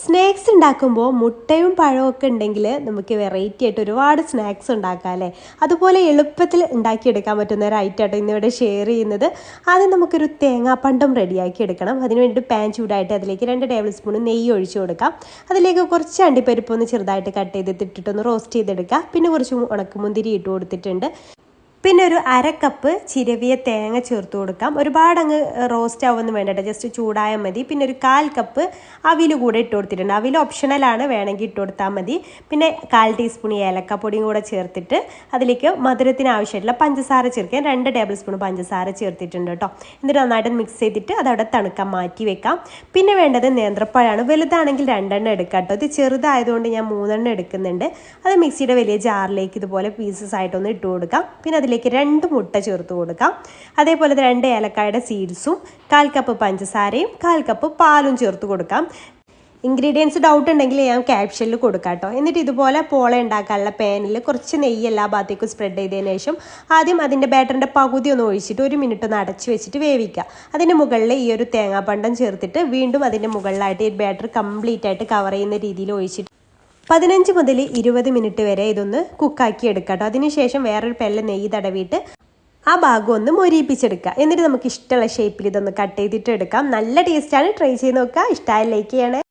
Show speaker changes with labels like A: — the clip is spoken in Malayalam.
A: സ്നാക്സ് ഉണ്ടാക്കുമ്പോൾ മുട്ടയും പഴവും ഒക്കെ ഉണ്ടെങ്കിൽ നമുക്ക് വെറൈറ്റി ആയിട്ട് ഒരുപാട് സ്നാക്സ് ഉണ്ടാക്കാം അല്ലേ. അതുപോലെ എളുപ്പത്തിൽ ഉണ്ടാക്കിയെടുക്കാൻ പറ്റുന്ന ഒരു ഐറ്റം ആട്ടോ ഇന്നിവിടെ ഷെയർ ചെയ്യുന്നത്. ആദ്യം നമുക്കൊരു തേങ്ങാപ്പണ്ടം റെഡിയാക്കി എടുക്കണം. അതിന് വേണ്ടിയിട്ട് പാൻ ചൂടായിട്ട് അതിലേക്ക് 2 ടേബിൾ സ്പൂൺ നെയ്യ് ഒഴിച്ചു കൊടുക്കാം. അതിലേക്ക് കുറച്ച് അണ്ടിപ്പരിപ്പ് ഒന്ന് ചെറുതായിട്ട് കട്ട് ചെയ്തിട്ടിട്ടൊന്ന് റോസ്റ്റ് ചെയ്തെടുക്കുക. പിന്നെ കുറച്ച് ഉണക്കമുന്തിരി ഇട്ട് കൊടുത്തിട്ടുണ്ട്. പിന്നെ ഒരു 1/2 കപ്പ് ചിരവിയ തേങ്ങ ചേർത്ത് കൊടുക്കാം. ഒരുപാട് അങ്ങ് റോസ്റ്റ് ആവുമെന്ന് വേണ്ട, ജസ്റ്റ് ചൂടായാൽ മതി. പിന്നെ ഒരു 1/4 കപ്പ് അവിൽ കൂടെ ഇട്ട് കൊടുത്തിട്ടുണ്ട്. അവിൽ ഓപ്ഷണലാണ്, വേണമെങ്കിൽ ഇട്ട് കൊടുത്താൽ മതി. പിന്നെ 1/4 ടീസ്പൂൺ ഏലക്കപ്പൊടിയും കൂടെ ചേർത്തിട്ട് അതിലേക്ക് മധുരത്തിന് ആവശ്യമായിട്ടുള്ള പഞ്ചസാര ചേർക്കാൻ 2 ടേബിൾ സ്പൂൺ പഞ്ചസാര ചേർത്തിട്ടുണ്ട് കേട്ടോ. എന്നിട്ട് നന്നായിട്ട് മിക്സ് ചെയ്തിട്ട് അതവിടെ തണുക്കാൻ മാറ്റി വെക്കാം. പിന്നെ വേണ്ടത് നേന്ത്രപ്പഴമാണ്. വലുതാണെങ്കിൽ 2 എടുക്കാം കേട്ടോ. ഇത് ചെറുതായതുകൊണ്ട് ഞാൻ 3 എടുക്കുന്നുണ്ട്. അത് മിക്സിയുടെ വലിയ ജാറിലേക്ക് ഇതുപോലെ പീസസ് ആയിട്ടൊന്ന് ഇട്ട് കൊടുക്കാം. പിന്നെ അതിലേക്ക് 2 മുട്ട ചേർത്ത് കൊടുക്കാം. അതേപോലെ 2 ഏലക്കായുടെ സീഡ്സും 1/4 കപ്പ് പഞ്ചസാരയും 1/4 കപ്പ് പാലും ചേർത്ത് കൊടുക്കാം. ഇൻഗ്രീഡിയൻസ് ഡൗട്ട് ഉണ്ടെങ്കിൽ ഞാൻ ക്യാപ്ഷനിൽ കൊടുക്കാം കേട്ടോ. എന്നിട്ട് ഇതുപോലെ പോള ഉണ്ടാക്കാനുള്ള പാനിൽ കുറച്ച് നെയ്യ് എല്ലാ ഭാഗത്തേക്കും സ്പ്രെഡ് ചെയ്തതിന് ശേഷം ആദ്യം അതിൻ്റെ ബാറ്ററിൻ്റെ പകുതി ഒന്ന് ഒഴിച്ചിട്ട് 1 മിനിറ്റ് ഒന്ന് അടച്ച് വെച്ചിട്ട് വേവിക്കുക. അതിൻ്റെ മുകളിൽ ഈ ഒരു തേങ്ങാപ്പണ്ടം ചേർത്തിട്ട് വീണ്ടും അതിൻ്റെ മുകളിലായിട്ട് ഈ ബാറ്റർ കംപ്ലീറ്റ് ആയിട്ട് കവർ ചെയ്യുന്ന രീതിയിൽ ഒഴിച്ചിട്ട് 15 മുതൽ 20 മിനിറ്റ് വരെ ഇതൊന്ന് കുക്കാക്കി എടുക്കാം കേട്ടോ. അതിനുശേഷം വേറൊരു പെല്ല നെയ്യ് തടവിയിട്ട് ആ ഭാഗം ഒന്ന് മൊരിയിപ്പിച്ചെടുക്കുക. എന്നിട്ട് നമുക്ക് ഇഷ്ടമുള്ള ഷേപ്പിൽ ഇതൊന്ന് കട്ട് ചെയ്തിട്ട് എടുക്കാം. നല്ല ടേസ്റ്റാണ്, ട്രൈ ചെയ്ത് നോക്കുക. ഇഷ്ടമായ ലൈക്ക് ചെയ്യണേ.